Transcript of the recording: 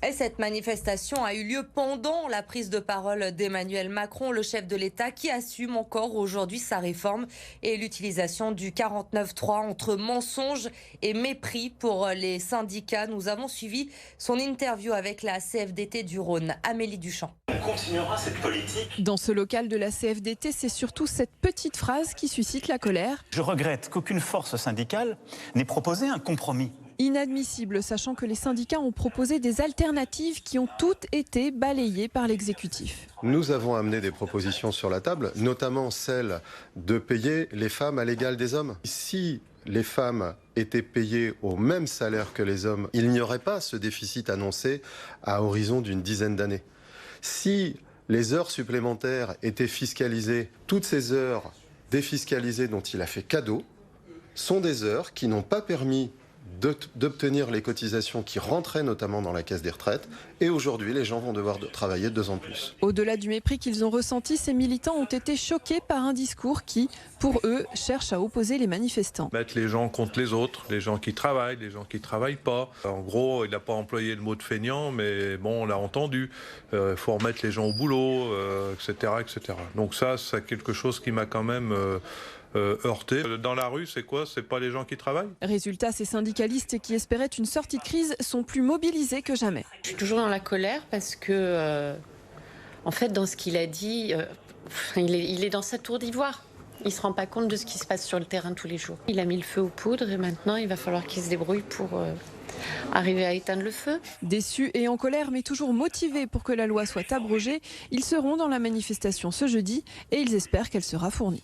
Et cette manifestation a eu lieu pendant la prise de parole d'Emmanuel Macron, le chef de l'État, qui assume encore aujourd'hui sa réforme et l'utilisation du 49.3 entre mensonges et mépris pour les syndicats. Nous avons suivi son interview avec la CFDT du Rhône, Amélie Duchamp. On continuera cette politique. Dans ce local de la CFDT, c'est surtout cette petite phrase qui suscite la colère. Je regrette qu'aucune force syndicale n'ait proposé un compromis. Inadmissible, sachant que les syndicats ont proposé des alternatives qui ont toutes été balayées par l'exécutif. Nous avons amené des propositions sur la table, notamment celle de payer les femmes à l'égal des hommes. Si les femmes étaient payées au même salaire que les hommes, il n'y aurait pas ce déficit annoncé à horizon d'une dizaine d'années. Si les heures supplémentaires étaient fiscalisées, toutes ces heures défiscalisées dont il a fait cadeau sont des heures qui n'ont pas permis d'obtenir les cotisations qui rentraient notamment dans la caisse des retraites. Et aujourd'hui, les gens vont devoir travailler 2 ans de plus. Au-delà du mépris qu'ils ont ressenti, ces militants ont été choqués par un discours qui, pour eux, cherche à opposer les manifestants. Mettre les gens contre les autres, les gens qui travaillent, les gens qui ne travaillent pas. En gros, il n'a pas employé le mot de feignant, mais bon, on l'a entendu. Il faut remettre les gens au boulot, etc., etc. Donc ça, c'est quelque chose qui m'a quand même heurté. Dans la rue, c'est quoi? C'est pas les gens qui travaillent? Résultat, ces syndicalistes qui espéraient une sortie de crise sont plus mobilisés que jamais. Je suis toujours dans la colère parce que, en fait, dans ce qu'il a dit, il est dans sa tour d'ivoire. Il ne se rend pas compte de ce qui se passe sur le terrain tous les jours. Il a mis le feu aux poudres et maintenant, il va falloir qu'il se débrouille pour arriver à éteindre le feu. Déçus et en colère, mais toujours motivés pour que la loi soit abrogée, ils seront dans la manifestation ce jeudi et ils espèrent qu'elle sera fournie.